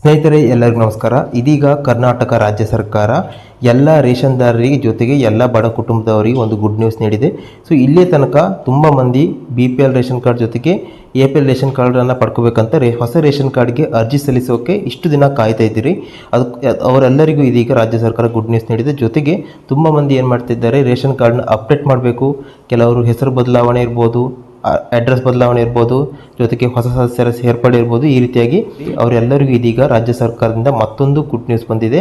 ಸ್ನೇಹಿತರೆ ಎಲ್ಲರಿಗೂ ನಮಸ್ಕಾರ. ಇದೀಗ ಕರ್ನಾಟಕ ರಾಜ್ಯ ಸರ್ಕಾರ ಎಲ್ಲ ರೇಷನ್ದಾರರಿಗೆ ಜೊತೆಗೆ ಎಲ್ಲ ಬಡ ಕುಟುಂಬದವರಿಗೆ ಒಂದು ಗುಡ್ ನ್ಯೂಸ್ ನೀಡಿದೆ. ಸೊ ಇಲ್ಲೇ ತನಕ ತುಂಬ ಮಂದಿ BPL ರೇಷನ್ ಕಾರ್ಡ್ ಜೊತೆಗೆ APL ರೇಷನ್ ಕಾರ್ಡನ್ನು ಪಡ್ಕೋಬೇಕಂತ ಹೊಸ ರೇಷನ್ ಕಾರ್ಡ್ಗೆ ಅರ್ಜಿ ಸಲ್ಲಿಸೋಕೆ ಇಷ್ಟು ದಿನ ಕಾಯ್ತಾ ಇದ್ದೀರಿ. ಅವರೆಲ್ಲರಿಗೂ ಇದೀಗ ರಾಜ್ಯ ಸರ್ಕಾರ ಗುಡ್ ನ್ಯೂಸ್ ನೀಡಿದೆ. ಜೊತೆಗೆ ತುಂಬ ಮಂದಿ ಏನು ಮಾಡ್ತಿದ್ದಾರೆ, ರೇಷನ್ ಕಾರ್ಡ್ನ ಅಪ್ಡೇಟ್ ಮಾಡಬೇಕು. ಕೆಲವರು ಹೆಸರು ಬದಲಾವಣೆ ಇರ್ಬೋದು, ಅಡ್ರೆಸ್ ಬದಲಾವಣೆ ಇರ್ಬೋದು, ಜೊತೆಗೆ ಹೊಸ ಸದಸ್ಯರ ಸೇರ್ಪಡೆ ಇರ್ಬೋದು. ಈ ರೀತಿಯಾಗಿ ಅವರೆಲ್ಲರಿಗೂ ಇದೀಗ ರಾಜ್ಯ ಸರ್ಕಾರದಿಂದ ಮತ್ತೊಂದು ಗುಡ್ ನ್ಯೂಸ್ ಬಂದಿದೆ.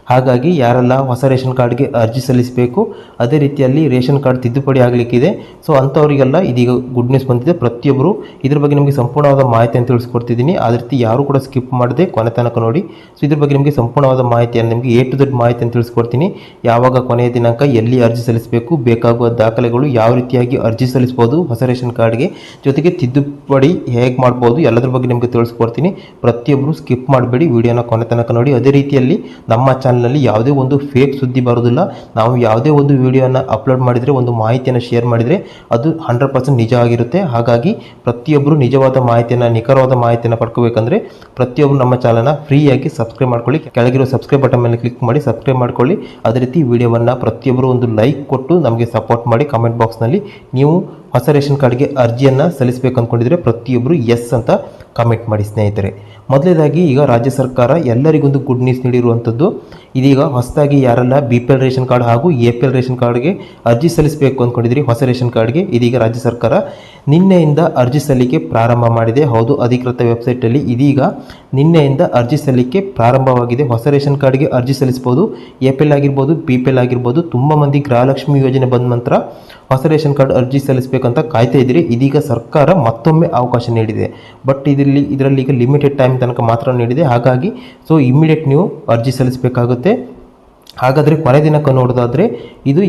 ಹಾಗಾಗಿ ಯಾರೆಲ್ಲ ಹೊಸ ರೇಷನ್ ಕಾರ್ಡ್ಗೆ ಅರ್ಜಿ ಸಲ್ಲಿಸಬೇಕು, ಅದೇ ರೀತಿಯಲ್ಲಿ ರೇಷನ್ ಕಾರ್ಡ್ ತಿದ್ದುಪಡಿ ಆಗಲಿಕ್ಕಿದೆ. ಸೊ ಅಂಥವರಿಗೆಲ್ಲ ಇದೀಗ ಗುಡ್ ನ್ಯೂಸ್ ಬಂದಿದೆ. ಪ್ರತಿಯೊಬ್ಬರು ಇದ್ರ ಬಗ್ಗೆ ನಿಮಗೆ ಸಂಪೂರ್ಣವಾದ ಮಾಹಿತಿಯನ್ನು ತಿಳಿಸ್ಕೊಡ್ತಿದ್ದೀನಿ. ಅದೇ ರೀತಿ ಯಾರು ಕೂಡ ಸ್ಕಿಪ್ ಮಾಡದೆ ಕೊನೆ ತನಕ ನೋಡಿ. ಸೊ ಇದ್ರ ಬಗ್ಗೆ ನಿಮಗೆ ಸಂಪೂರ್ಣವಾದ ಮಾಹಿತಿಯನ್ನು, ನಿಮಗೆ A to Z ಮಾಹಿತಿಯನ್ನು ತಿಳಿಸ್ಕೊಡ್ತೀನಿ. ಯಾವಾಗ ಕೊನೆಯ ದಿನಾಂಕ, ಎಲ್ಲಿ ಅರ್ಜಿ ಸಲ್ಲಿಸಬೇಕು, ಬೇಕಾಗುವ ದಾಖಲೆಗಳು, ಯಾವ ರೀತಿಯಾಗಿ ಅರ್ಜಿ ಸಲ್ಲಿಸ್ಬೋದು ಹೊಸ ರೇಷನ್ ಕಾರ್ಡ್ಗೆ, ಜೊತೆಗೆ ತಿದ್ದುಪಡಿ ಹೇಗೆ ಮಾಡ್ಬೋದು, ಎಲ್ಲದ್ರ ಬಗ್ಗೆ ನಿಮಗೆ ತಿಳಿಸ್ಕೊಡ್ತೀನಿ. ಪ್ರತಿಯೊಬ್ಬರು ಸ್ಕಿಪ್ ಮಾಡಬೇಡಿ, ವಿಡಿಯೋನ ಕೊನೆ ತನಕ ನೋಡಿ. ಅದೇ ರೀತಿಯಲ್ಲಿ ನಮ್ಮ ಚಾನಲ್ನಲ್ಲಿ ಯಾವುದೇ ಒಂದು ಫೇಕ್ ಸುದ್ದಿ ಬರೋದಿಲ್ಲ. ನಾವು ಯಾವುದೇ ಒಂದು ವಿಡಿಯೋನ ಅಪ್ಲೋಡ್ ಮಾಡಿದರೆ, ಒಂದು ಮಾಹಿತಿಯನ್ನು ಶೇರ್ ಮಾಡಿದರೆ ಅದು 100% ನಿಜ ಆಗಿರುತ್ತೆ. ಹಾಗಾಗಿ ಪ್ರತಿಯೊಬ್ಬರು ನಿಜವಾದ ಮಾಹಿತಿಯನ್ನು, ನಿಖರವಾದ ಮಾಹಿತಿಯನ್ನು ಪಡ್ಕೋಬೇಕಂದ್ರೆ ಪ್ರತಿಯೊಬ್ಬರು ನಮ್ಮ ಚಾನಲ್ನ ಫ್ರೀಯಾಗಿ ಸಬ್ಸ್ಕ್ರೈಬ್ ಮಾಡ್ಕೊಳ್ಳಿ. ಕೆಳಗಿರೋ ಸಬ್ಸ್ಕ್ರೈಬ್ ಬಟನ್ ಮೇಲೆ ಕ್ಲಿಕ್ ಮಾಡಿ ಸಬ್ಸ್ಕ್ರೈಬ್ ಮಾಡ್ಕೊಳ್ಳಿ. ಅದೇ ರೀತಿ ವಿಡಿಯೋವನ್ನು ಪ್ರತಿಯೊಬ್ಬರು ಒಂದು ಲೈಕ್ ಕೊಟ್ಟು ನಮಗೆ ಸಪೋರ್ಟ್ ಮಾಡಿ. ಕಮೆಂಟ್ ಬಾಕ್ಸ್ನಲ್ಲಿ ನೀವು ಹೊಸ ರೇಷನ್ ಕಾರ್ಡ್ಗೆ ಅರ್ಜಿಯನ್ನು ಸಲ್ಲಿಸಬೇಕು ಅಂದ್ಕೊಂಡಿದ್ರೆ ಪ್ರತಿಯೊಬ್ಬರು ಎಸ್ ಅಂತ ಕಮೆಂಟ್ ಮಾಡಿ. ಸ್ನೇಹಿತರೆ, ಮೊದಲನೇದಾಗಿ ಈಗ ರಾಜ್ಯ ಸರ್ಕಾರ ಎಲ್ಲರಿಗೊಂದು ಗುಡ್ ನ್ಯೂಸ್ ನೀಡಿರುವಂಥದ್ದು. ಇದೀಗ ಹೊಸದಾಗಿ ಯಾರೆಲ್ಲ BPL ರೇಷನ್ ಕಾರ್ಡ್ ಹಾಗೂ APL ರೇಷನ್ ಕಾರ್ಡ್ಗೆ ಅರ್ಜಿ ಸಲ್ಲಿಸಬೇಕು ಅಂದ್ಕೊಂಡಿದ್ರಿ ಹೊಸ ರೇಷನ್ ಕಾರ್ಡ್ಗೆ, ಇದೀಗ ರಾಜ್ಯ ಸರ್ಕಾರ ನಿನ್ನೆಯಿಂದ ಅರ್ಜಿ ಸಲ್ಲಿಕೆ ಪ್ರಾರಂಭ ಮಾಡಿದೆ. ಹೌದು, ಅಧಿಕೃತ ವೆಬ್ಸೈಟಲ್ಲಿ ಇದೀಗ ನಿನ್ನೆಯಿಂದ ಅರ್ಜಿ ಸಲ್ಲಿಕೆ ಪ್ರಾರಂಭವಾಗಿದೆ. ಹೊಸ ರೇಷನ್ ಕಾರ್ಡ್ಗೆ ಅರ್ಜಿ ಸಲ್ಲಿಸ್ಬೋದು. APL ಆಗಿರ್ಬೋದು, BPL ಆಗಿರ್ಬೋದು. ತುಂಬ ಮಂದಿ ಗೃಹಲಕ್ಷ್ಮಿ ಯೋಜನೆ ಬಂದ ನಂತರ ಹೊಸ ರೇಷನ್ ಕಾರ್ಡ್ ಅರ್ಜಿ ಸಲ್ಲಿಸಬೇಕಂತ ಕಾಯ್ತಾ ಇದ್ದೀರಿ. ಇದೀಗ ಸರ್ಕಾರ ಮತ್ತೊಮ್ಮೆ ಅವಕಾಶ ನೀಡಿದೆ. ಬಟ್ ಇದರಲ್ಲಿ ಈಗ ಲಿಮಿಟೆಡ್ ಟೈಮ್ ತನಕ ಮಾತ್ರ ನೀಡಿದೆ. ಹಾಗಾಗಿ ಇಮಿಡಿಯೇಟ್ ನೀವು ಅರ್ಜಿ ಸಲ್ಲಿಸಬೇಕಾಗುತ್ತೆ. ಹಾಗಾದರೆ ಕೊನೆ ದಿನಾಂಕ ನೋಡೋದಾದರೆ ಇದು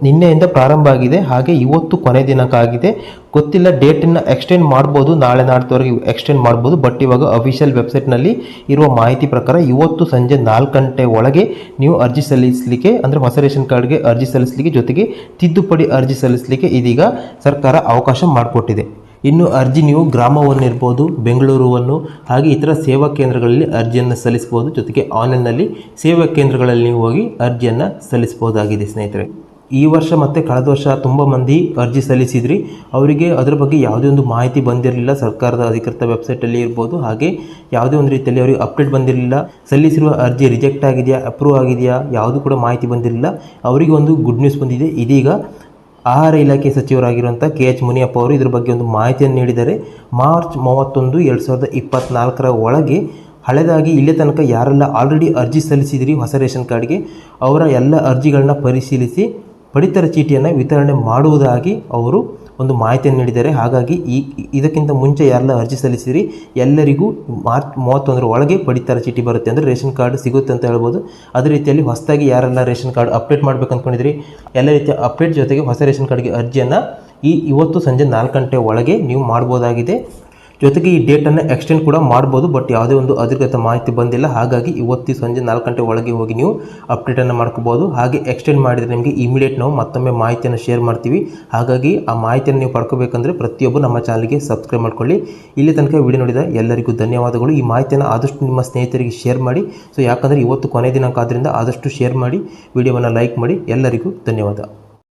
ನಿನ್ನೆಯಿಂದ ಪ್ರಾರಂಭ ಆಗಿದೆ. ಹಾಗೆ ಇವತ್ತು ಕೊನೆ ದಿನಾಂಕ ಆಗಿದೆ. ಗೊತ್ತಿಲ್ಲ, ಡೇಟನ್ನು ಎಕ್ಸ್ಟೆಂಡ್ ಮಾಡ್ಬೋದು, ನಾಳೆ ನಾಡ್ದವರೆಗೆ ಎಕ್ಸ್ಟೆಂಡ್ ಮಾಡ್ಬೋದು. ಬಟ್ ಇವಾಗ ಅಫಿಷಿಯಲ್ ವೆಬ್ಸೈಟ್ನಲ್ಲಿ ಇರುವ ಮಾಹಿತಿ ಪ್ರಕಾರ ಇವತ್ತು ಸಂಜೆ 4 ಗಂಟೆ ಒಳಗೆ ನೀವು ಅರ್ಜಿ ಸಲ್ಲಿಸಲಿಕ್ಕೆ, ಅಂದರೆ ಹೊಸ ರೇಷನ್ ಕಾರ್ಡ್ಗೆ ಅರ್ಜಿ ಸಲ್ಲಿಸಲಿಕ್ಕೆ, ಜೊತೆಗೆ ತಿದ್ದುಪಡಿ ಅರ್ಜಿ ಸಲ್ಲಿಸಲಿಕ್ಕೆ ಇದೀಗ ಸರ್ಕಾರ ಅವಕಾಶ ಮಾಡಿಕೊಟ್ಟಿದೆ. ಇನ್ನು ಅರ್ಜಿ ನೀವು ಗ್ರಾಮವನ್ನಿರ್ಬೋದು, ಬೆಂಗಳೂರುವನ್ನು, ಹಾಗೆ ಇತರ ಸೇವಾ ಕೇಂದ್ರಗಳಲ್ಲಿ ಅರ್ಜಿಯನ್ನು ಸಲ್ಲಿಸ್ಬೋದು. ಜೊತೆಗೆ ಆನ್ಲೈನ್ನಲ್ಲಿ ಸೇವಾ ಕೇಂದ್ರಗಳಲ್ಲಿ ನೀವು ಹೋಗಿ ಅರ್ಜಿಯನ್ನು ಸಲ್ಲಿಸ್ಬೋದಾಗಿದೆ. ಸ್ನೇಹಿತರೆ, ಈ ವರ್ಷ ಮತ್ತು ಕಳೆದ ವರ್ಷ ತುಂಬ ಮಂದಿ ಅರ್ಜಿ ಸಲ್ಲಿಸಿದ್ರಿ. ಅವರಿಗೆ ಅದರ ಬಗ್ಗೆ ಯಾವುದೇ ಒಂದು ಮಾಹಿತಿ ಬಂದಿರಲಿಲ್ಲ. ಸರ್ಕಾರದ ಅಧಿಕೃತ ವೆಬ್ಸೈಟಲ್ಲಿ ಇರ್ಬೋದು, ಹಾಗೆ ಯಾವುದೇ ಒಂದು ರೀತಿಯಲ್ಲಿ ಅವರಿಗೆ ಅಪ್ಡೇಟ್ ಬಂದಿರಲಿಲ್ಲ. ಸಲ್ಲಿಸಿರುವ ಅರ್ಜಿ ರಿಜೆಕ್ಟ್ ಆಗಿದೆಯಾ, ಅಪ್ರೂವ್ ಆಗಿದೆಯಾ, ಯಾವುದೂ ಕೂಡ ಮಾಹಿತಿ ಬಂದಿರಲಿಲ್ಲ. ಅವರಿಗೆ ಒಂದು ಗುಡ್ ನ್ಯೂಸ್ ಬಂದಿದೆ. ಇದೀಗ ಆಹಾರ ಇಲಾಖೆ ಸಚಿವರಾಗಿರುವಂಥ KH ಮುನಿಯಪ್ಪ ಅವರು ಇದ್ರ ಬಗ್ಗೆ ಒಂದು ಮಾಹಿತಿಯನ್ನು ನೀಡಿದ್ದಾರೆ. ಮಾರ್ಚ್ 31, 2024 ಒಳಗೆ ಹಳೆದಾಗಿ ಇಲ್ಲೇ ತನಕ ಯಾರೆಲ್ಲ ಆಲ್ರೆಡಿ ಅರ್ಜಿ ಸಲ್ಲಿಸಿದಿರಿ ಹೊಸ ರೇಷನ್ ಕಾರ್ಡ್ಗೆ, ಅವರ ಎಲ್ಲ ಅರ್ಜಿಗಳನ್ನ ಪರಿಶೀಲಿಸಿ ಪಡಿತರ ಚೀಟಿಯನ್ನು ವಿತರಣೆ ಮಾಡುವುದಾಗಿ ಅವರು ಒಂದು ಮಾಹಿತಿಯನ್ನು ನೀಡಿದ್ದಾರೆ. ಹಾಗಾಗಿ ಇದಕ್ಕಿಂತ ಮುಂಚೆ ಯಾರೆಲ್ಲ ಅರ್ಜಿ ಸಲ್ಲಿಸಿರಿ ಎಲ್ಲರಿಗೂ ಮಾರ್ಚ್ 31 ಒಳಗೆ ಪಡಿತರ ಚೀಟಿ ಬರುತ್ತೆ, ಅಂದರೆ ರೇಷನ್ ಕಾರ್ಡ್ ಸಿಗುತ್ತೆ ಅಂತ ಹೇಳ್ಬೋದು. ಅದೇ ರೀತಿಯಲ್ಲಿ ಹೊಸದಾಗಿ ಯಾರೆಲ್ಲ ರೇಷನ್ ಕಾರ್ಡ್ ಅಪ್ಡೇಟ್ ಮಾಡಬೇಕು ಅಂದ್ಕೊಂಡಿದ್ರಿ, ಎಲ್ಲ ರೀತಿಯ ಅಪ್ಡೇಟ್ ಜೊತೆಗೆ ಹೊಸ ರೇಷನ್ ಕಾರ್ಡ್ಗೆ ಅರ್ಜಿಯನ್ನು ಇವತ್ತು ಸಂಜೆ 4 ಗಂಟೆ ಒಳಗೆ ನೀವು ಮಾಡ್ಬೋದಾಗಿದೆ. ಜೊತೆಗೆ ಈ ಡೇಟನ್ನು ಎಕ್ಸ್ಟೆಂಡ್ ಕೂಡ ಮಾಡ್ಬೋದು. ಬಟ್ ಯಾವುದೇ ಒಂದು ಅಧಿಕೃತ ಮಾಹಿತಿ ಬಂದಿಲ್ಲ. ಹಾಗಾಗಿ ಇವತ್ತು ಸಂಜೆ 4 ಗಂಟೆ ಒಳಗೆ ಹೋಗಿ ನೀವು ಅಪ್ಡೇಟನ್ನು ಮಾಡ್ಕೋಬೋದು. ಹಾಗೆ ಎಕ್ಸ್ಟೆಂಡ್ ಮಾಡಿದರೆ ನಿಮಗೆ ಇಮಿಡಿಯೇಟ್ ನಾವು ಮತ್ತೊಮ್ಮೆ ಮಾಹಿತಿಯನ್ನು ಶೇರ್ ಮಾಡ್ತೀವಿ. ಹಾಗಾಗಿ ಆ ಮಾಹಿತಿಯನ್ನು ನೀವು ಪಡ್ಕೋಬೇಕಂದ್ರೆ ಪ್ರತಿಯೊಬ್ಬರು ನಮ್ಮ ಚಾನಲ್ಗೆ ಸಬ್ಸ್ಕ್ರೈಬ್ ಮಾಡ್ಕೊಳ್ಳಿ. ಇಲ್ಲಿ ತನಕ ವಿಡಿಯೋ ನೋಡಿದ ಎಲ್ಲರಿಗೂ ಧನ್ಯವಾದಗಳು. ಈ ಮಾಹಿತಿಯನ್ನು ಆದಷ್ಟು ನಿಮ್ಮ ಸ್ನೇಹಿತರಿಗೆ ಶೇರ್ ಮಾಡಿ. ಯಾಕಂದರೆ ಇವತ್ತು ಕೊನೆ ದಿನಾಂಕ ಆದ್ದರಿಂದ ಆದಷ್ಟು ಶೇರ್ ಮಾಡಿ, ವಿಡಿಯೋವನ್ನು ಲೈಕ್ ಮಾಡಿ. ಎಲ್ಲರಿಗೂ ಧನ್ಯವಾದ.